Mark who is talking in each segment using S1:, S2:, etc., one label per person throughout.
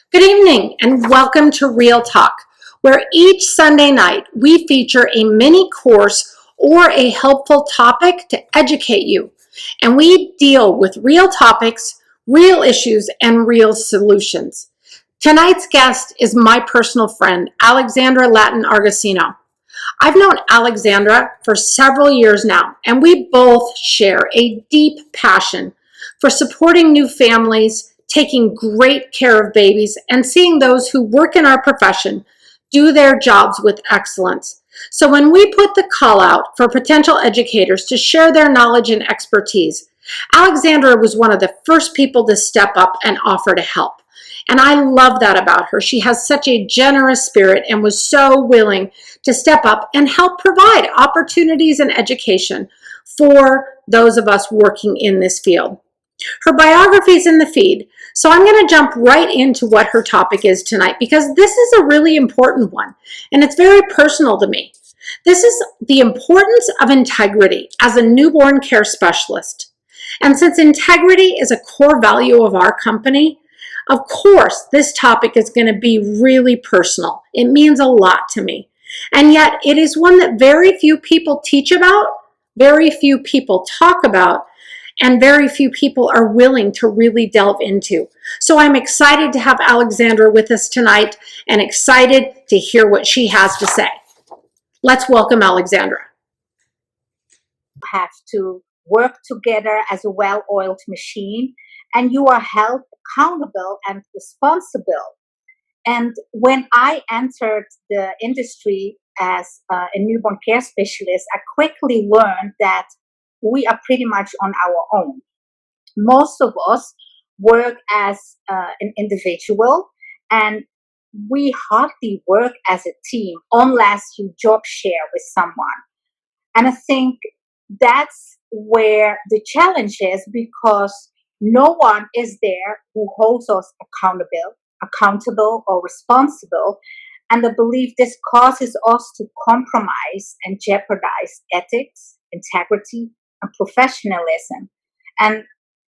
S1: Good evening and welcome to Real Talk, where each Sunday night we feature a mini course or a helpful topic to educate you. And we deal with real topics, real issues, and real solutions. Tonight's guest is my personal friend, Alexandra Latten Argosino. I've known Alexandra for several years now, and we both share a deep passion for supporting new families, taking great care of babies, and seeing those who work in our profession do their jobs with excellence. So when we put the call out for potential educators to share their knowledge and expertise, Alexandra was one of the first people to step up and offer to help. And I love that about her. She has such a generous spirit and was so willing to step up and help provide opportunities and education for those of us working in this field. Her biography is in the feed, so I'm going to jump right into what her topic is tonight because this is a really important one and it's very personal to me. This is the importance of integrity as a newborn care specialist. And since integrity is a core value of our company, of course, this topic is going to be really personal. It means a lot to me. And yet it is one that very few people teach about, very few people talk about, and very few people are willing to really delve into. So I'm excited to have Alexandra with us tonight and excited to hear what she has to say. Let's welcome Alexandra.
S2: Have to work together as a well-oiled machine, and you are held accountable and responsible. And when I entered the industry as a newborn care specialist, I quickly learned that we are pretty much on our own. Most of us work as an individual, and we hardly work as a team unless you job share with someone. And I think that's where the challenge is, because no one is there who holds us accountable or responsible. And I believe this causes us to compromise and jeopardize ethics, integrity, and professionalism. And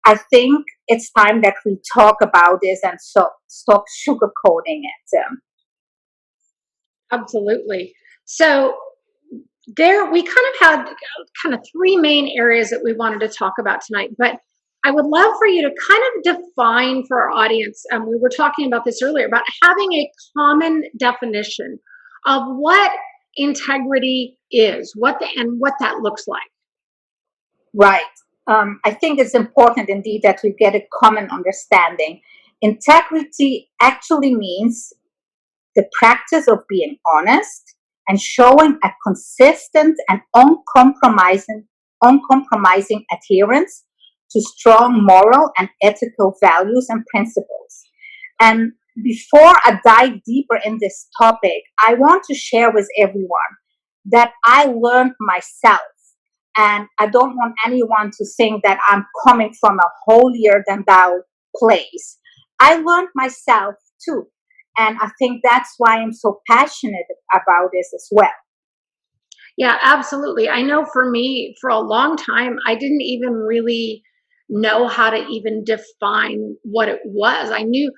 S2: I think it's time that we talk about this and stop sugarcoating it.
S1: Absolutely. So there, we kind of had three main areas that we wanted to talk about tonight, but I would love for you to kind of define for our audience, we were talking about this earlier, about having a common definition of what integrity is, what that looks like.
S2: Right. I think it's important indeed that we get a common understanding. Integrity actually means the practice of being honest and showing a consistent and uncompromising adherence to strong moral and ethical values and principles. And before I dive deeper in this topic, I want to share with everyone that I learned myself. And I don't want anyone to think that I'm coming from a holier than thou place. I learned myself too. And I think that's why I'm so passionate about this as well.
S1: Yeah, absolutely. I know for me, for a long time, I didn't even really know how to even define what it was. I knew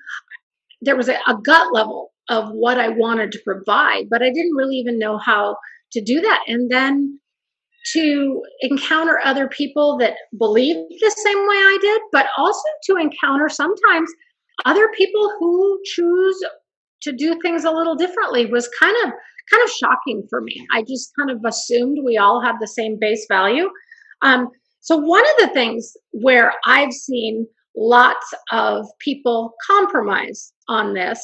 S1: there was a gut level of what I wanted to provide, but I didn't really even know how to do that. And then to encounter other people that believe the same way I did, but also to encounter sometimes other people who choose to do things a little differently was kind of shocking for me. I just kind of assumed we all had the same base value. So one of the things where I've seen lots of people compromise on this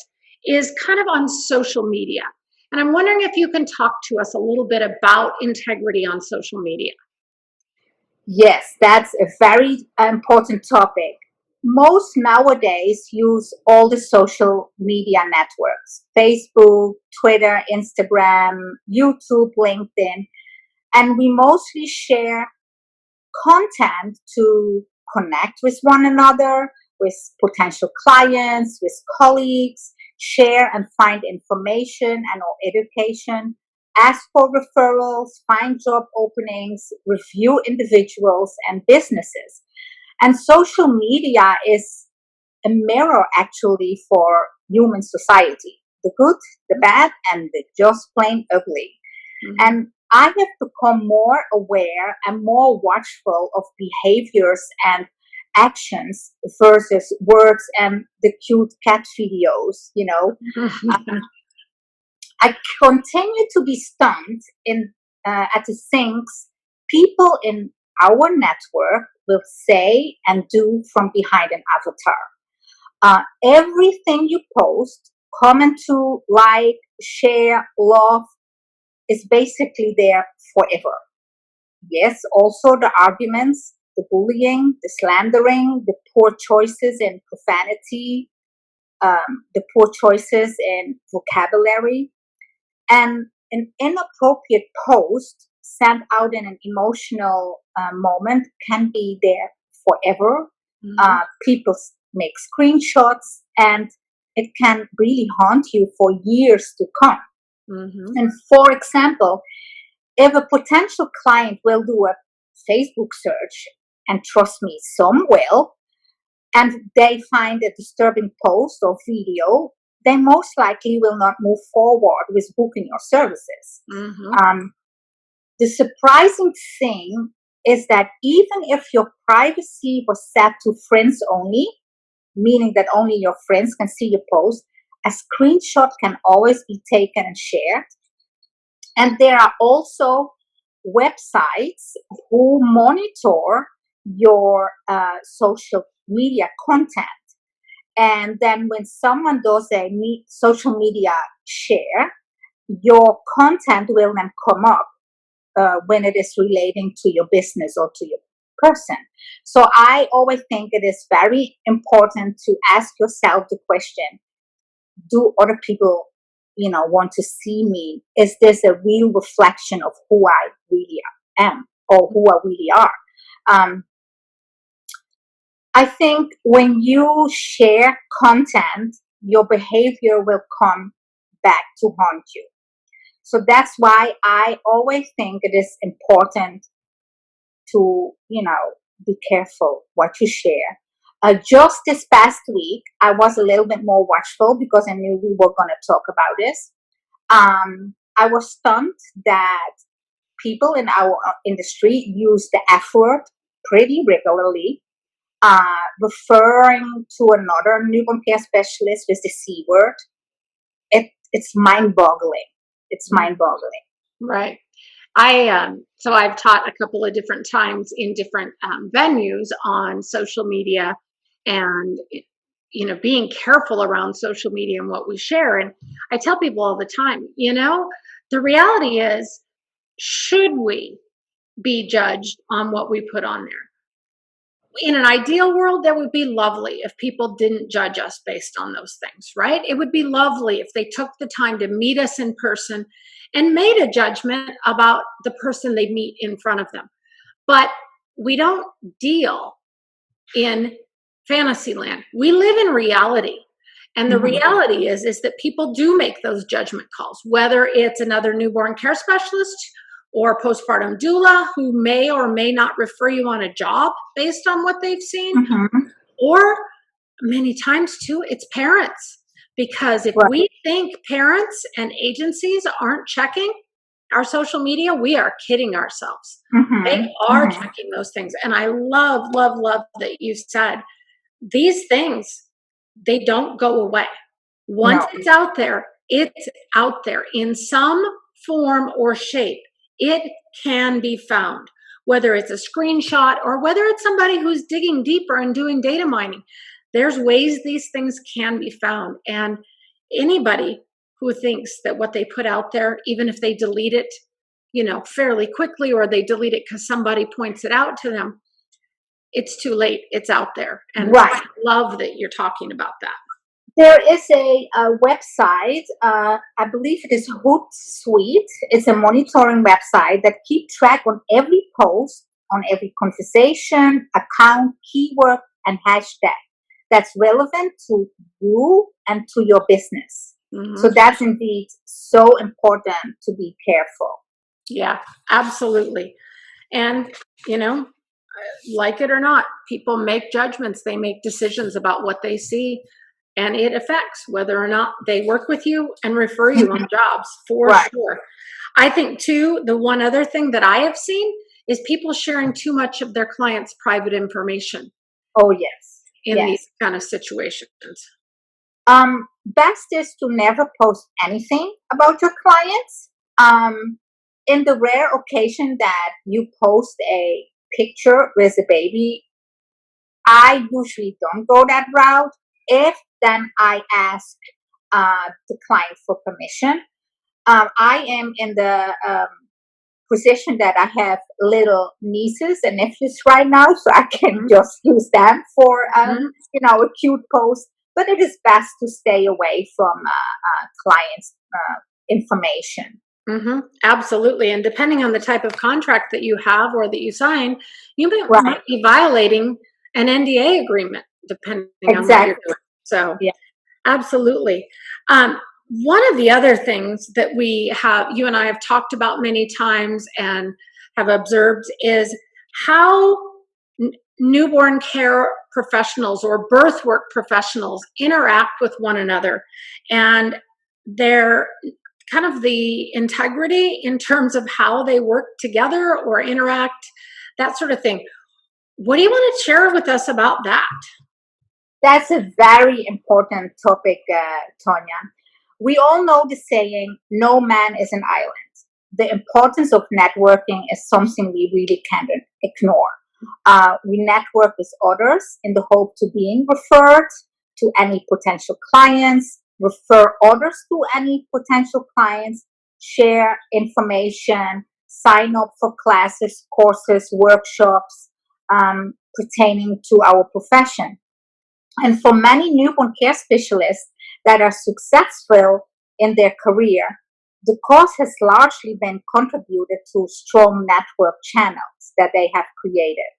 S1: is kind of on social media. And I'm wondering if you can talk to us a little bit about integrity on social media.
S2: Yes, that's a very important topic. Most nowadays use all the social media networks: Facebook, Twitter, Instagram, YouTube, LinkedIn. And we mostly share content to connect with one another, with potential clients, with colleagues, share and find information and or education, ask for referrals, find job openings, review individuals and businesses. And social media is a mirror actually for human society, the good, the bad, and the just plain ugly. And I have become more aware and more watchful of behaviors and actions versus words and the cute cat videos, you know. I continue to be stunned at the things people in our network will say and do from behind an avatar. Everything you post, comment to, like, share, love is basically there forever. Yes, also the arguments, the bullying, the slandering, the poor choices in profanity, the poor choices in vocabulary, and an inappropriate post sent out in an emotional moment can be there forever. People make screenshots, and it can really haunt you for years to come. And for example, if a potential client will do a Facebook search, and trust me, some will, and they find a disturbing post or video, they most likely will not move forward with booking your services. The surprising thing is that even if your privacy was set to friends only, meaning that only your friends can see your post, a screenshot can always be taken and shared. And there are also websites who monitor your social media content. And then when someone does a social media share, your content will then come up when it is relating to your business or to your person. So I always think it is very important to ask yourself the question, do other people, want to see me? Is this a real reflection of who I really am or who I really are? I think when you share content, your behavior will come back to haunt you. So that's why I always think it is important to, be careful what you share. Just this past week, I was a little bit more watchful because I knew we were going to talk about this. I was stunned that people in our industry use the F word pretty regularly, referring to another newborn care specialist with the C word. It's mind-boggling. It's mind-boggling.
S1: Right. So I've taught a couple of different times in different venues on social media, and being careful around social media and what we share. And I tell people all the time, the reality is, should we be judged on what we put on there? In an ideal world, that would be lovely if people didn't judge us based on those things, right? It would be lovely if they took the time to meet us in person and made a judgment about the person they meet in front of them. But we don't deal in fantasy land. We live in reality. And the reality is that people do make those judgment calls, whether it's another newborn care specialist or a postpartum doula who may or may not refer you on a job based on what they've seen, or many times too, it's parents. Because if we think parents and agencies aren't checking our social media, we are kidding ourselves. They are checking those things. And I love, love, love that you said these things, they don't go away. Once it's out there in some form or shape. It can be found, whether it's a screenshot or whether it's somebody who's digging deeper and doing data mining. There's ways these things can be found. And anybody who thinks that what they put out there, even if they delete it, fairly quickly, or they delete it because somebody points it out to them, it's too late. It's out there. And I love that you're talking about that.
S2: There is a website, I believe it is Hootsuite. It's a monitoring website that keeps track on every post, on every conversation, account, keyword, and hashtag that's relevant to you and to your business. So that's indeed so important to be careful.
S1: Yeah, absolutely. And, like it or not, people make judgments, they make decisions about what they see, and it affects whether or not they work with you and refer you on jobs, for
S2: Right.
S1: sure. I think too, the one other thing that I have seen is people sharing too much of their clients' private information
S2: Oh, yes.
S1: in these
S2: Yes.
S1: kind of situations.
S2: Best is to never post anything about your clients. In the rare occasion that you post a picture with a baby, I usually don't go that route. If then I ask the client for permission. I am in the position that I have little nieces and nephews right now, so I can just use them for a cute post. But it is best to stay away from clients' information.
S1: Absolutely. And depending on the type of contract that you have or that you sign, you
S2: Right.
S1: might be violating an NDA agreement, depending on what you're
S2: Exactly.
S1: doing. So,
S2: Yeah.
S1: absolutely. One of the other things that you and I have talked about many times and have observed is how newborn care professionals or birth work professionals interact with one another, and their kind of the integrity in terms of how they work together or interact, that sort of thing. What do you want to share with us about that?
S2: That's a very important topic, Tonya. We all know the saying, no man is an island. The importance of networking is something we really can't ignore. We network with others in the hope to being referred to any potential clients, refer others to any potential clients, share information, sign up for classes, courses, workshops pertaining to our profession. And for many newborn care specialists that are successful in their career, the cause has largely been contributed to strong network channels that they have created.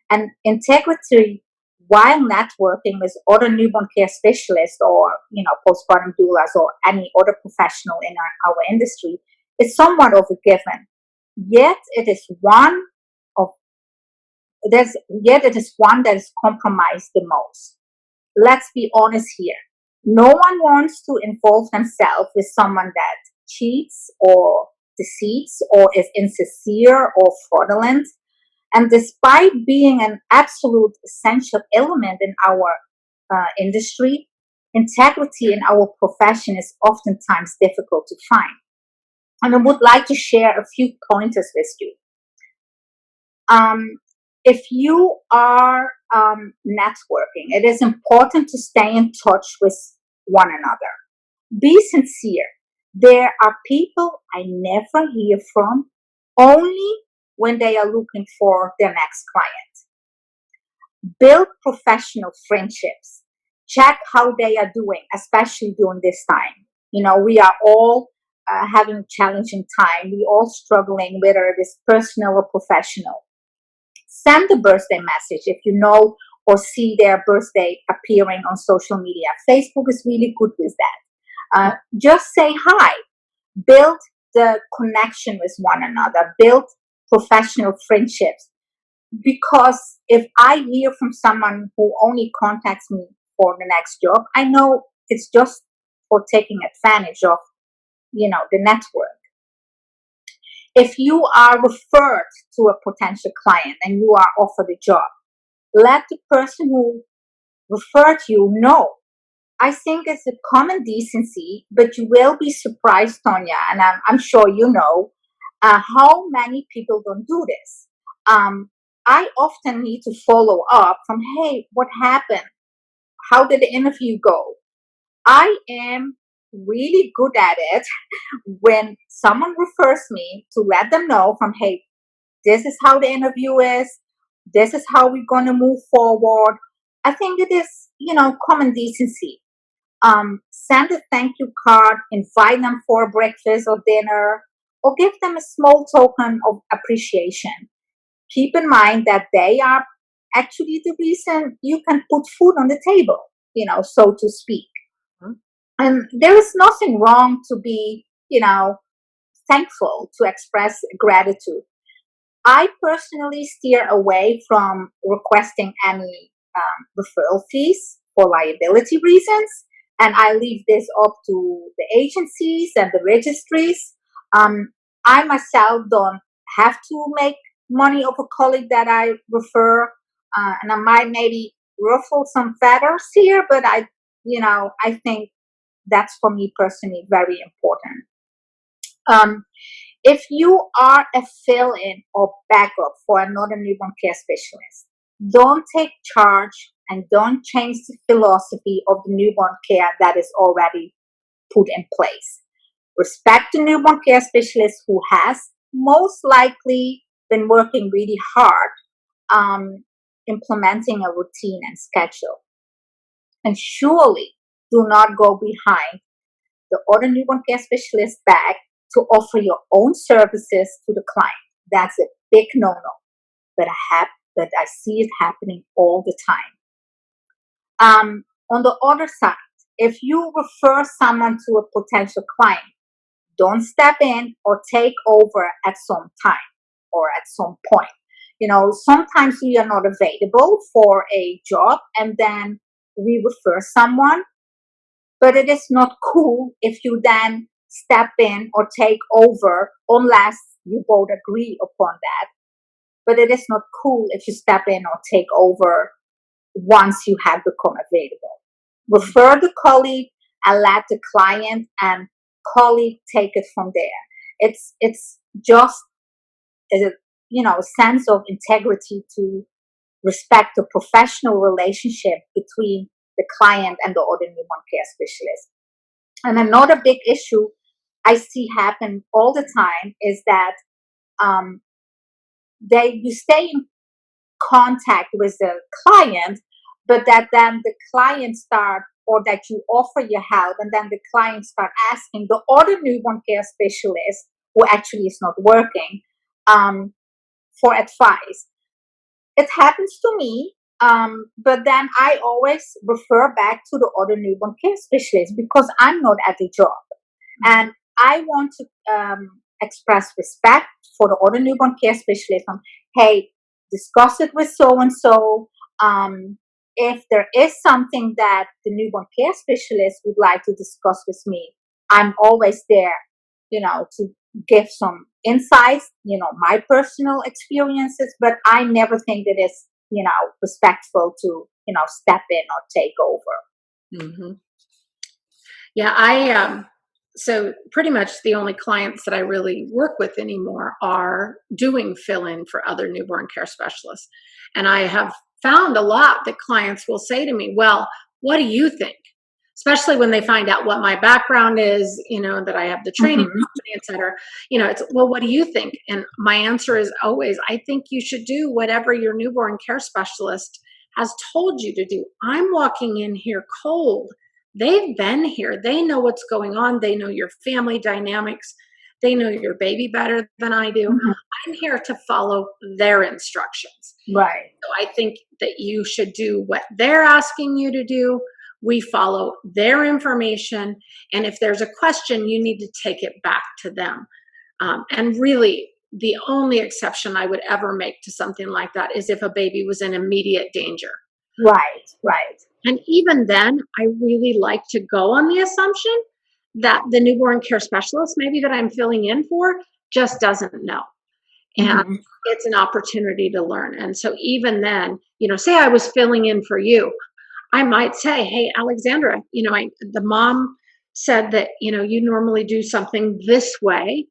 S2: And integrity while networking with other newborn care specialists or, postpartum doulas or any other professional in our industry is somewhat of a given. Yet it is one of yet it is one that is compromised the most. Let's be honest here. No one wants to involve themselves with someone that cheats or deceits or is insincere or fraudulent. And despite being an absolute essential element in our industry, integrity in our profession is oftentimes difficult to find. And I would like to share a few pointers with you. If you are networking, it is important to stay in touch with one another. Be sincere. There are people I never hear from, only when they are looking for their next client. Build professional friendships. Check how they are doing, especially during this time. We are all having challenging time. We all struggling, whether it is personal or professional. Send a birthday message if you know or see their birthday appearing on social media. Facebook is really good with that. Just say hi. Build the connection with one another. Build professional friendships. Because if I hear from someone who only contacts me for the next job, I know it's just for taking advantage of, the network. If you are referred to a potential client and you are offered a job, let the person who referred you know. I think it's a common decency, but you will be surprised, Tonya, and I'm sure you know how many people don't do this. I often need to follow up from, hey, what happened? How did the interview go? I am really good at it when someone refers me to let them know from, hey, this is how the interview is. This is how we're going to move forward. I think it is, common decency. Send a thank you card, invite them for a breakfast or dinner, or give them a small token of appreciation. Keep in mind that they are actually the reason you can put food on the table, so to speak. And there is nothing wrong to be, thankful, to express gratitude. I personally steer away from requesting any referral fees for liability reasons, and I leave this up to the agencies and the registries. Um, I myself don't have to make money of a colleague that I refer, and I might maybe ruffle some feathers here, but I think that's for me personally very important. Um, if you are a fill-in or backup for another newborn care specialist, don't take charge and don't change the philosophy of the newborn care that is already put in place. Respect the newborn care specialist who has most likely been working really hard implementing a routine and schedule. And surely do not go behind the other newborn care specialist back to offer your own services to the client. That's a big no-no, but I see it happening all the time. On the other side, if you refer someone to a potential client, don't step in or take over at some time or at some point. Sometimes we are not available for a job and then we refer someone, but it is not cool if you then step in or take over unless you both agree upon that. But it is not cool if you step in or take over once you have become available. Refer the colleague and let the client and colleague take it from there. It's just a sense of integrity to respect the professional relationship between the client and the other newborn care specialist. And another big issue I see happen all the time is that you stay in contact with the client, but that then the client start or that you offer your help, and then the client start asking the other newborn care specialist who actually is not working for advice. It happens to me, but then I always refer back to the other newborn care specialist because I'm not at the job. And I want to express respect for the other newborn care specialist. Hey, discuss it with so and so. If there is something that the newborn care specialist would like to discuss with me, I'm always there, to give some insights, my personal experiences, but I never think that it's, respectful to, step in or take over.
S1: Mm-hmm. Yeah, so pretty much the only clients that I really work with anymore are doing fill-in for other newborn care specialists. And I have found a lot that clients will say to me, well, what do you think? Especially when they find out what my background is, that I have the training company, et cetera. It's, well, what do you think? And my answer is always, I think you should do whatever your newborn care specialist has told you to do. I'm walking in here cold. They've been here. They know what's going on. They know your family dynamics. They know your baby better than I do. I'm here to follow their instructions.
S2: Right.
S1: So I think that you should do what they're asking you to do. We follow their information. And if there's a question, you need to take it back to them. And really, the only exception I would ever make to something like that is if a baby was in immediate danger.
S2: Right.
S1: And even then, I really like to go on the assumption that the newborn care specialist, maybe that I'm filling in for, just doesn't know. And it's an opportunity to learn. And so even then, say I was filling in for you, I might say, hey, Alexandra, the mom said that, you normally do something this way.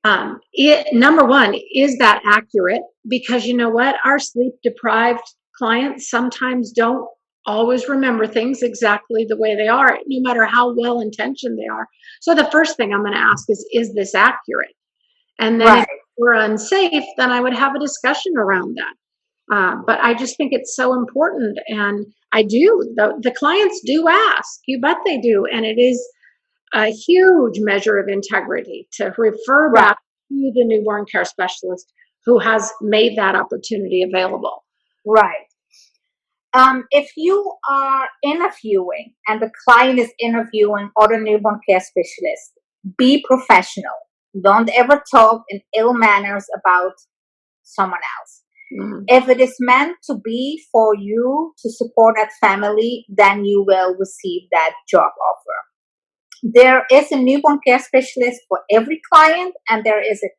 S1: Number one, is that accurate? Because you know what? Our sleep deprived clients sometimes don't always remember things exactly the way they are, no matter how well intentioned they are. So the first thing I'm going to ask is this accurate? And then if we're unsafe, then I would have a discussion around that. But I just think it's so important. And the clients do ask, you bet they do. And it is a huge measure of integrity to refer back to the newborn care specialist who has made that opportunity available.
S2: Right. If you are interviewing and the client is interviewing other newborn care specialists, be professional. Don't ever talk in ill manners about someone else. If it is meant to be for you to support that family, then you will receive that job offer. There is a newborn care specialist for every client, and there is a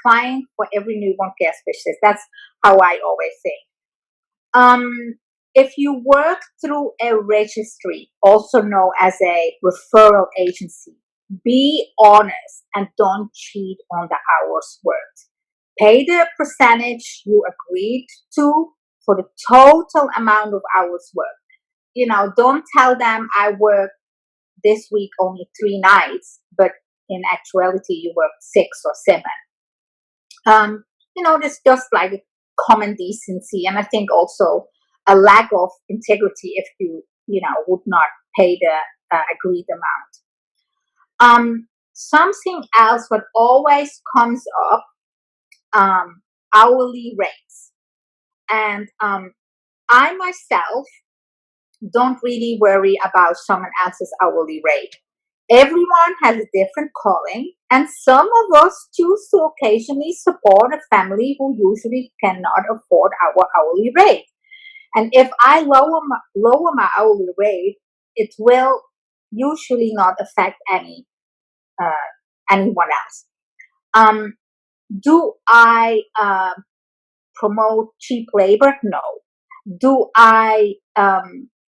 S2: client for every newborn care specialist. That's how I always say. If you work through a registry, also known as a referral agency, be honest and don't cheat on the hours worked. Pay the percentage you agreed to for the total amount of hours worked. Don't tell them I work this week only 3 nights, but in actuality you work 6 or 7. There's just like a common decency, and I think also a lack of integrity if you would not pay the agreed amount. Something else what always comes up, hourly rates. And I myself don't really worry about someone else's hourly rate. Everyone has a different calling, and some of us choose to occasionally support a family who usually cannot afford our hourly rate. And if I lower my hourly rate, it will usually not affect anyone else. Do I promote cheap labor? No. Do I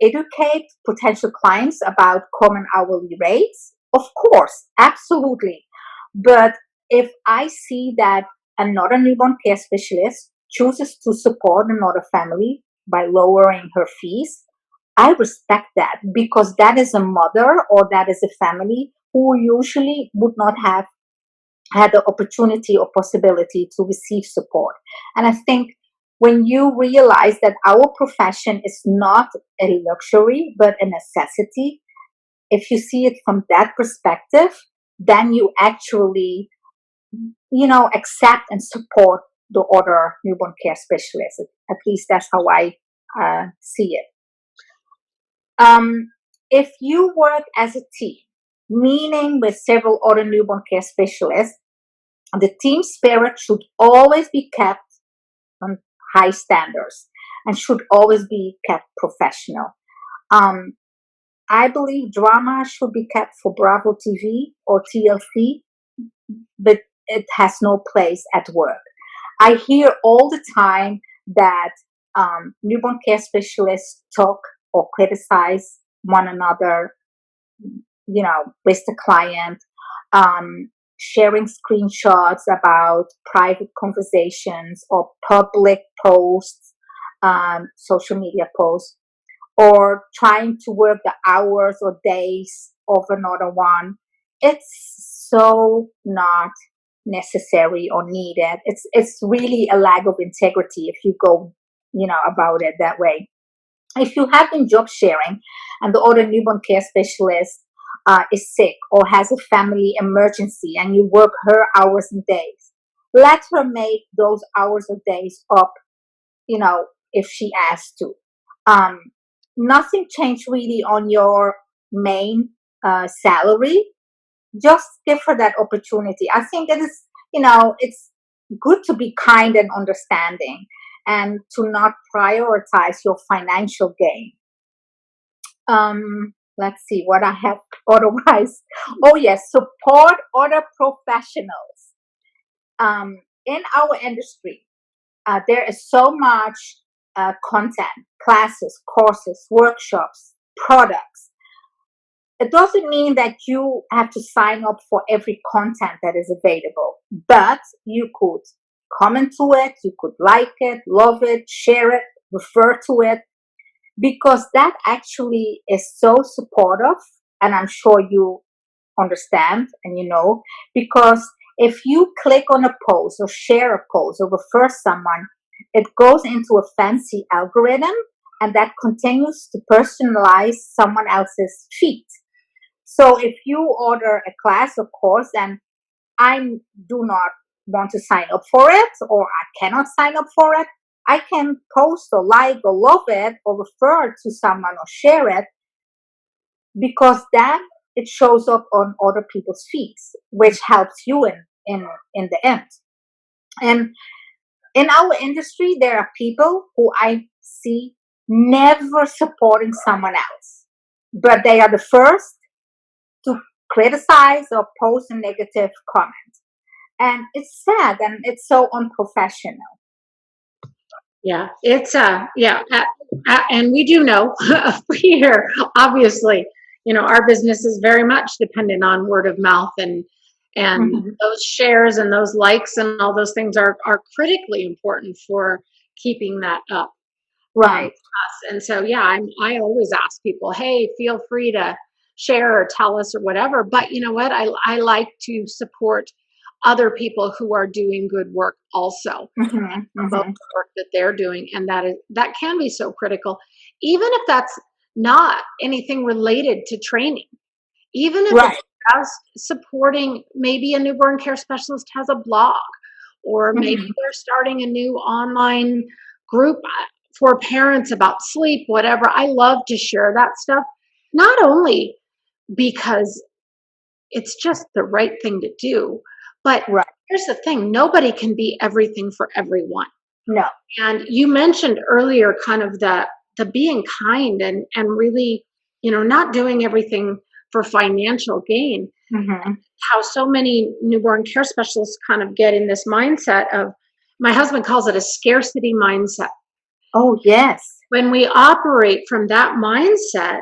S2: educate potential clients about common hourly rates? Of course, absolutely. But if I see that another newborn care specialist chooses to support another family by lowering her fees, I respect that, because that is a mother or that is a family who usually would not have had the opportunity or possibility to receive support. And I think when you realize that our profession is not a luxury but a necessity, if you see it from that perspective, then you actually accept and support the other newborn care specialists. At least that's how I see it. If you work as a team, meaning with several other newborn care specialists, the team spirit should always be kept on high standards and should always be kept professional. I believe drama should be kept for Bravo TV or TLC, but it has no place at work. I hear all the time that newborn care specialists talk or criticize one another, with the client, sharing screenshots about private conversations or public posts, social media posts, or trying to work the hours or days of another one. It's so not necessary or needed. It's really a lack of integrity if you go, about it that way. If you have been job sharing and the other newborn care specialist is sick or has a family emergency and you work her hours and days, let her make those hours or days up, if she asks to. Nothing changed really on your main salary. Just give her that opportunity. I think it is, it's good to be kind and understanding and to not prioritize your financial gain. Let's see what I have otherwise. Oh yes, support other professionals. In our industry, there is so much content, classes, courses, workshops, products. It doesn't mean that you have to sign up for every content that is available, but you could comment to it, you could like it, love it, share it, refer to it, because that actually is so supportive, and I'm sure you understand and because if you click on a post or share a post or refer someone, it goes into a fancy algorithm and that continues to personalize someone else's feed. So if you order a class or course and I do not want to sign up for it, or I cannot sign up for it, I can post or like or love it or refer to someone or share it, because then it shows up on other people's feeds, which helps you in the end. And in our industry, there are people who I see never supporting someone else, but they are the first to criticize or post a negative comment. And it's sad and it's so unprofessional.
S1: Yeah, it's and we do know here, obviously, our business is very much dependent on word of mouth, and
S2: Mhm.
S1: those shares and those likes and all those things are critically important for keeping that up.
S2: Right.
S1: And so, yeah, I always ask people, hey, feel free to share or tell us or whatever. But you know what? I like to support other people who are doing good work also,
S2: Hmm.
S1: promote
S2: Hmm.
S1: the work that they're doing, and that can be so critical, even if that's not anything related to training, even if it's
S2: Right.
S1: just supporting. Maybe a newborn care specialist has a blog, or maybe
S2: Hmm.
S1: they're starting a new online group for parents about sleep, whatever. I love to share that stuff, not only because it's just the right thing to do, but
S2: Right.
S1: here's the thing: nobody can be everything for everyone.
S2: No.
S1: And you mentioned earlier kind of the being kind, and really, not doing everything for financial gain.
S2: Hmm.
S1: How so many newborn care specialists kind of get in this mindset of, my husband calls it a scarcity mindset.
S2: Oh, yes.
S1: When we operate from that mindset,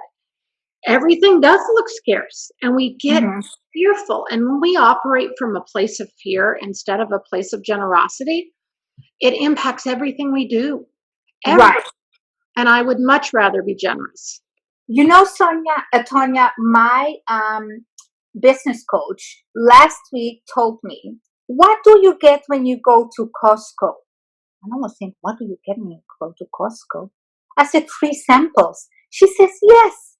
S1: everything does look scarce and we get
S2: Hmm.
S1: fearful. And when we operate from a place of fear instead of a place of generosity, it impacts everything we do. Every,
S2: Right.
S1: and I would much rather be generous.
S2: Tonya, my business coach last week told me, "What do you get when you go to Costco?" And I was thinking, "What do you get when you go to Costco?" I said, "Free samples." She says, "Yes,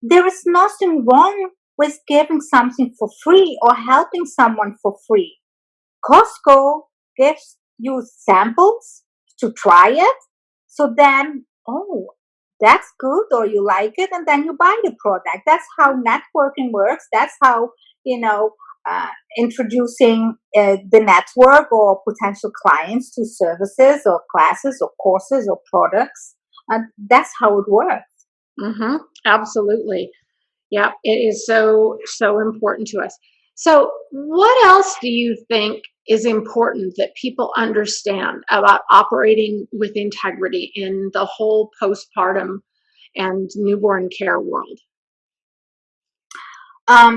S2: there is nothing wrong with giving something for free or helping someone for free. Costco gives you samples to try it. So then, oh, that's good, or you like it, and then you buy the product. That's how networking works. That's how, you know, introducing the network or potential clients to services or classes or courses or products. That's how it works."
S1: Absolutely. Yeah, it is so, so important to us. So, what else do you think is important that people understand about operating with integrity in the whole postpartum and newborn care world?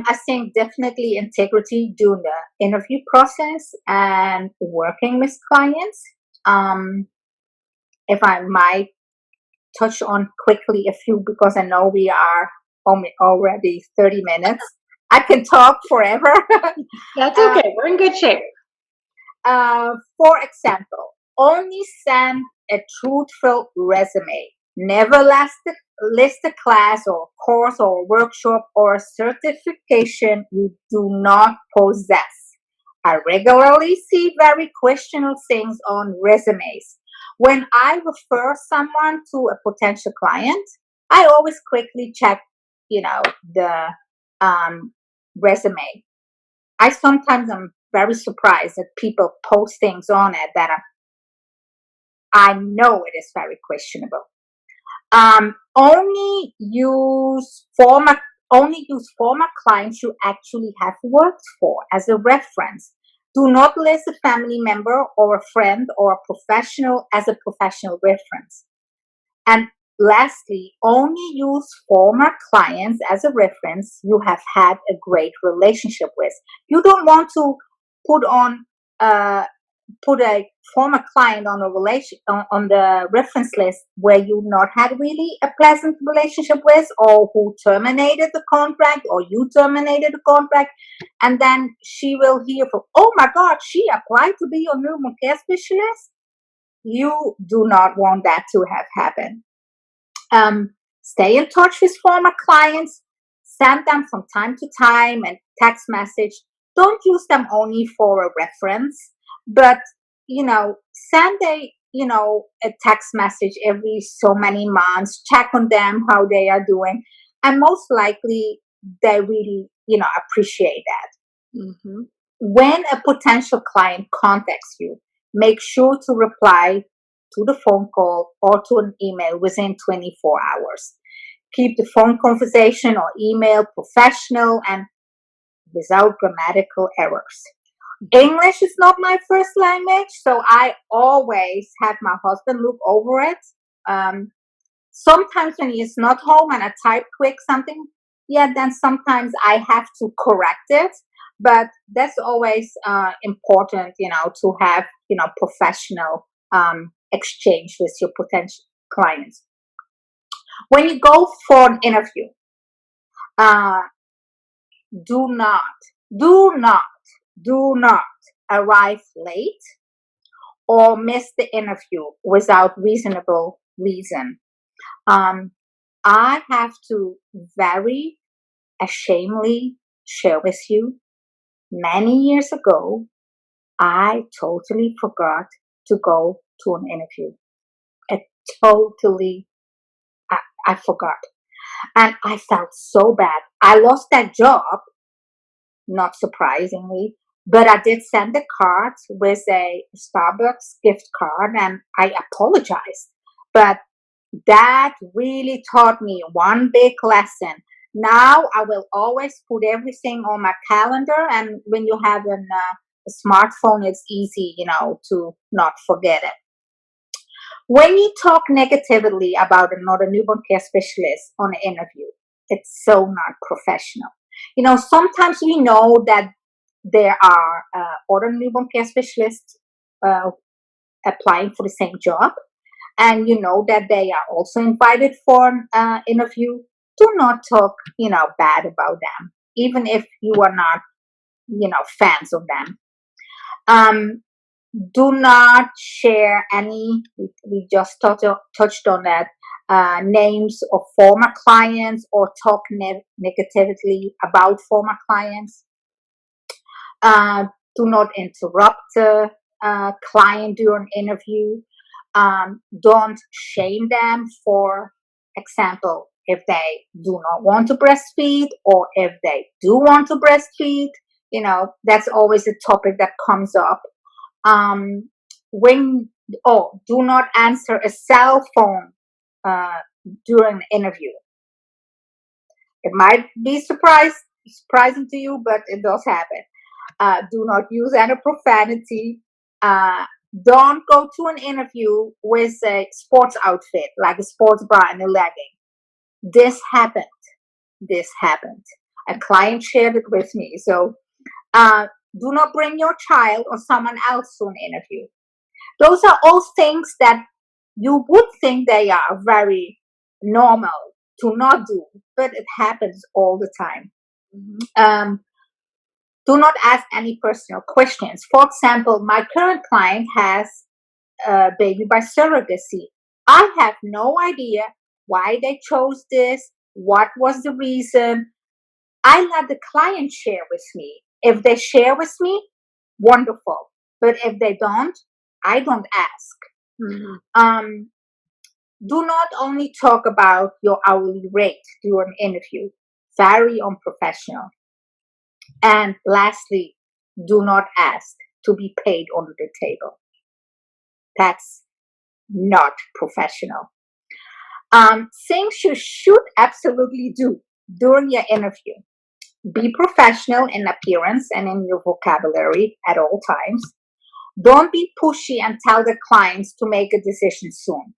S2: I think definitely integrity during the interview process and working with clients. Um, if I might touch on quickly a few, because I know we are already 30 minutes. I can talk forever.
S1: That's
S2: uh,
S1: okay. We're in good shape.
S2: for example, only send a truthful resume. Never list a class or course or workshop or certification you do not possess. I regularly see very questionable things on resumes. When I refer someone to a potential client, I always quickly check, the um, resume. I sometimes am very surprised that people post things on it that I know it is very questionable. Only use former clients you actually have worked for as a reference. Do not list a family member or a friend or a professional as a professional reference. And lastly, only use former clients as a reference you have had a great relationship with. You don't want to put on uh, put a former client on on the reference list where you not had really a pleasant relationship with, or who terminated the contract, or you terminated the contract, and then she will hear from, "Oh my God, she applied to be your newborn care specialist." You do not want that to have happened. Stay in touch with former clients. Send them from time to time and text message. Don't use them only for a reference, but send a text message every so many months. Check on them how they are doing, and most likely they really appreciate that.
S1: Hmm.
S2: When a potential client contacts you, make sure to reply to the phone call or to an email within 24 hours. Keep the phone conversation or email professional and without grammatical errors. English is not my first language, so I always have my husband look over it. Sometimes when he's not home and I type quick something, yeah, then sometimes I have to correct it. But that's always important, to have, professional exchange with your potential clients. When you go for an interview, uh, do not, do not, do not arrive late or miss the interview without reasonable reason. I have to very ashamedly share with you, many years ago, I totally forgot to go to an interview. I totally, I forgot. And I felt so bad. I lost that job, not surprisingly, but I did send a card with a Starbucks gift card and I apologized. But that really taught me one big lesson. Now I will always put everything on my calendar, and when you have a smartphone, it's easy, to not forget it. When you talk negatively about another newborn care specialist on an interview, it's so not professional. Sometimes we know that there are other newborn care specialists uh, applying for the same job, and you know that they are also invited for an interview. Do not talk, bad about them, even if you are not, fans of them. Um, do not share any, we just touched on that, names of former clients or talk negatively about former clients. Uh, do not interrupt the client during interview. Don't shame them, for example, if they do not want to breastfeed or if they do want to breastfeed. That's always a topic that comes up. Um, do not answer a cell phone uh, during an interview. It might be surprising to you, but it does happen. Do not use any profanity. Uh, don't go to an interview with a sports outfit, like a sports bra and a legging. This happened. This happened. A client shared it with me. So do not bring your child or someone else to an interview. Those are all things that you would think they are very normal to not do, but it happens all the time. Do not ask any personal questions. For example, my current client has a baby by surrogacy. I have no idea why they chose this, what was the reason. I let the client share with me. If they share with me, wonderful. But if they don't, I don't ask. Mm-hmm. Do not only talk about your hourly rate during an interview. Very unprofessional. And lastly, do not ask to be paid under the table. That's not professional. Things you should absolutely do during your interview. Be professional in appearance and in your vocabulary at all times. Don't be pushy and tell the clients to make a decision soon.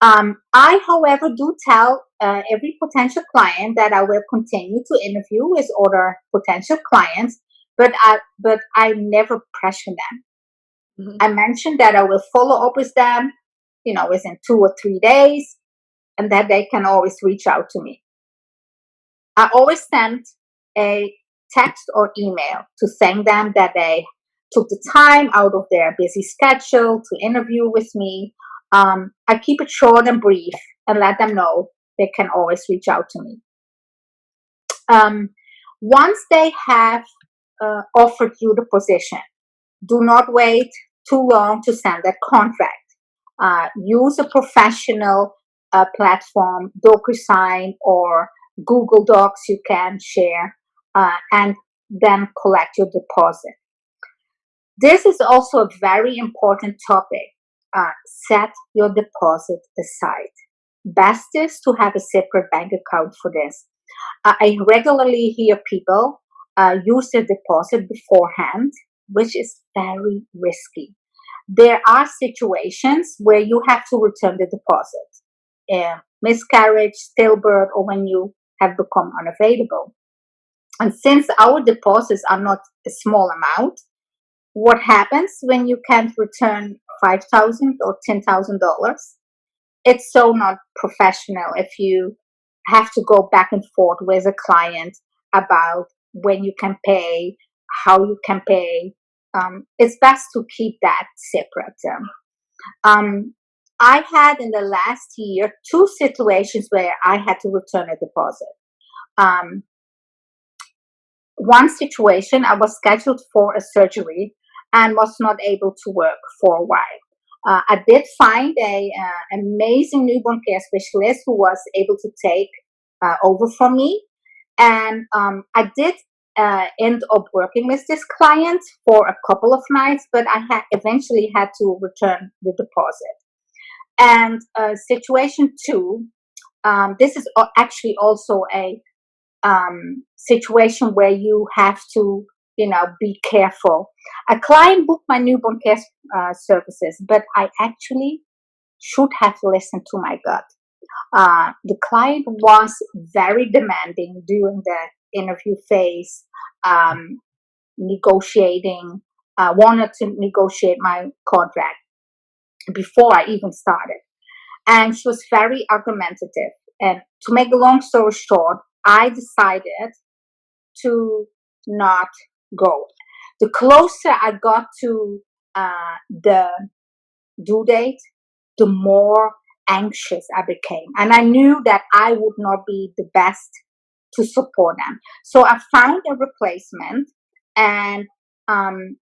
S2: I, however, do tell every potential client that I will continue to interview with other potential clients, but I never pressure them. Mm-hmm. I mentioned that I will follow up with them, within 2 or 3 days, and that they can always reach out to me. I always send a text or email to thank them that they took the time out of their busy schedule to interview with me. I keep it short and brief and let them know they can always reach out to me. Once they have offered you the position, do not wait too long to send that contract. Use a professional platform, DocuSign or Google Docs you can share, and then collect your deposit. This is also a very important topic. Set your deposit aside. Best is to have a separate bank account for this. I regularly hear people use their deposit beforehand, which is very risky. There are situations where you have to return the deposit, miscarriage, stillbirth, or when you have become unavailable. And since our deposits are not a small amount, what happens when you can't return $5,000 or $10,000? It's so not professional if you have to go back and forth with a client about when you can pay, how you can pay. It's best to keep that separate. Um, I had in the last year 2 situations where I had to return a deposit. Um, One situation, I was scheduled for a surgery and was not able to work for a while. I did find a amazing newborn care specialist who was able to take over from me, and I did end up working with this client for a couple of nights, but I had eventually had to return the deposit. And situation two, this is actually also a situation where you have to, be careful. A client booked my newborn care services, but I actually should have listened to my gut. The client was very demanding during the interview phase, um, negotiating, wanted to negotiate my contract before I even started. And she was very argumentative. And to make a long story short, I decided to not go. The closer I got to the due date, the more anxious I became. And I knew that I would not be the best to support them. So I found a replacement, and um,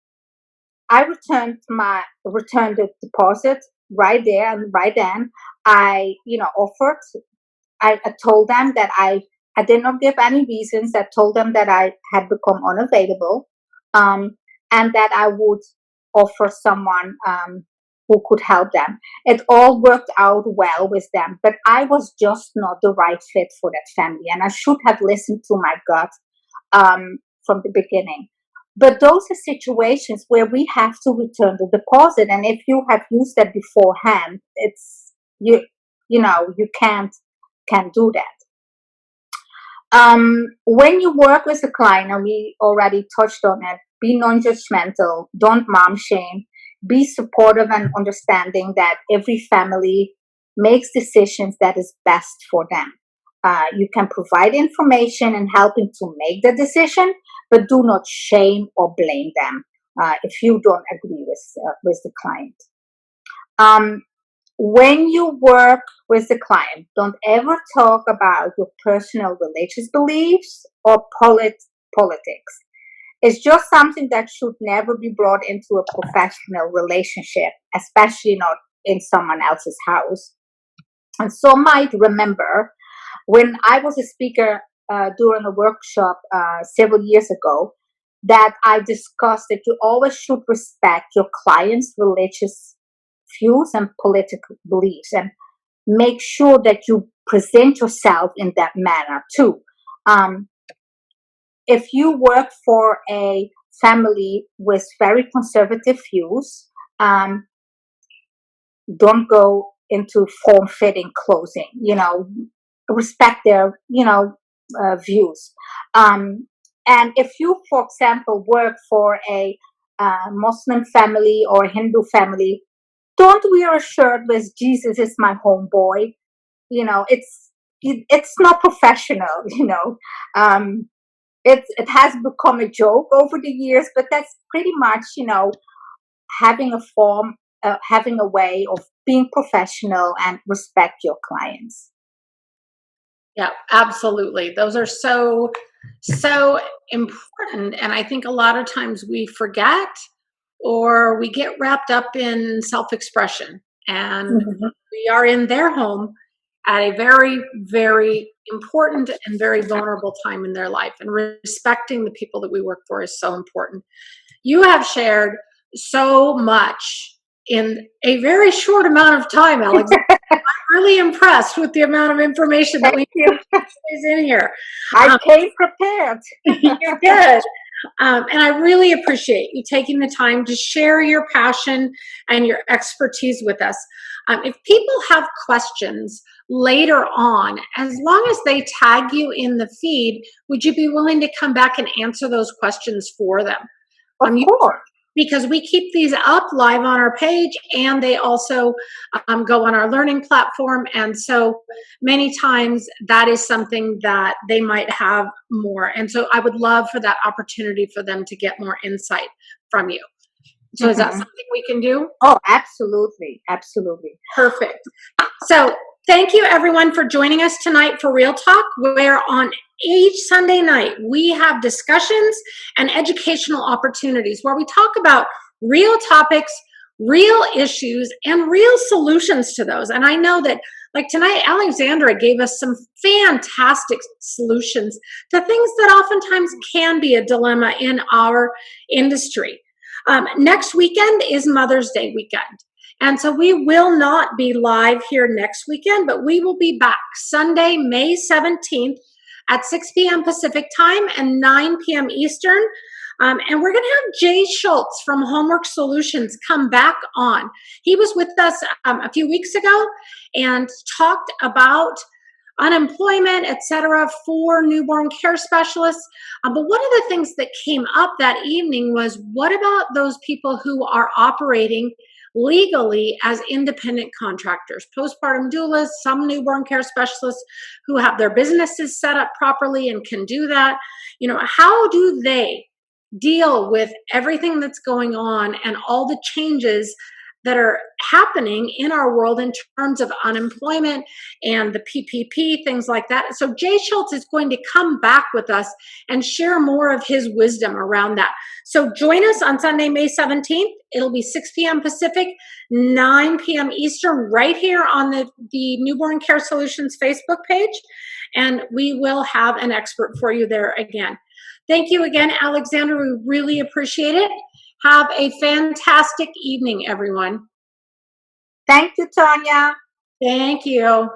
S2: I returned the deposit right there and right then. I, offered. I told them that I did not give any reasons. I told them that I had become unavailable, um, and that I would offer someone who could help them. It all worked out well with them, but I was just not the right fit for that family, and I should have listened to my gut from the beginning. But those are situations where we have to return the deposit, and if you have used that beforehand, it's you can't do that. When you work with a client, and we already touched on it, be non-judgmental, don't mom shame, be supportive and understanding that every family makes decisions that is best for them. You can provide information and helping to make the decision, but do not shame or blame them if you don't agree with the client. Um, when you work with the client, don't ever talk about your personal religious beliefs or politics. It's just something that should never be brought into a professional relationship, especially not in someone else's house. And some might remember when I was a speaker during a workshop several years ago, that I discussed that you always should respect your client's religious views and political beliefs, and make sure that you present yourself in that manner too. Um, if you work for a family with very conservative views, um, don't go into form-fitting clothing. Respect their views. And if you, for example, work for a Muslim family or a Hindu family, don't wear a shirt with "Jesus is my homeboy." It's not professional. It has become a joke over the years, but that's pretty much having a form, having a way of being professional and respect your clients.
S1: Yeah, absolutely. Those are so important. And I think a lot of times we forget or we get wrapped up in self expression. And
S2: Mhm.
S1: we are in their home at a very, very important and very vulnerable time in their life. And respecting the people that we work for is so important. You have shared so much in a very short amount of time, Alex. Really impressed with the amount of information that we is in here.
S2: I came prepared.
S1: You did. And I really appreciate you taking the time to share your passion and your expertise with us. If people have questions later on, as long as they tag you in the feed, would you be willing to come back and answer those questions for them?
S2: Of course.
S1: Because we keep these up live on our page, and they also go on our learning platform. And so many times that is something that they might have more. And so I would love for that opportunity for them to get more insight from you. So is that something we can do?
S2: Oh, absolutely. Absolutely.
S1: Perfect. So thank you everyone for joining us tonight for Real Talk, where on each Sunday night we have discussions and educational opportunities where we talk about real topics, real issues, and real solutions to those. And I know that, like tonight, Alexandra gave us some fantastic solutions to things that oftentimes can be a dilemma in our industry. Next weekend is Mother's Day weekend. And so we will not be live here next weekend, but we will be back Sunday, May 17th at 6 p.m. Pacific time and 9 p.m. Eastern. And we're going to have Jay Schultz from Homework Solutions come back on. He was with us a few weeks ago and talked about unemployment, etc., for newborn care specialists. But one of the things that came up that evening was, what about those people who are operating legally as independent contractors, postpartum doulas, some newborn care specialists who have their businesses set up properly and can do that? You know, how do they deal with everything that's going on and all the changes that are happening in our world in terms of unemployment and the PPP, things like that? So Jay Schultz is going to come back with us and share more of his wisdom around that. So join us on Sunday, May 17th. It'll be 6 p.m. Pacific, 9 p.m. Eastern, right here on the Newborn Care Solutions Facebook page. And we will have an expert for you there again. Thank you again, Alexandra. We really appreciate it. Have a fantastic evening, everyone.
S2: Thank you, Tanya.
S1: Thank you.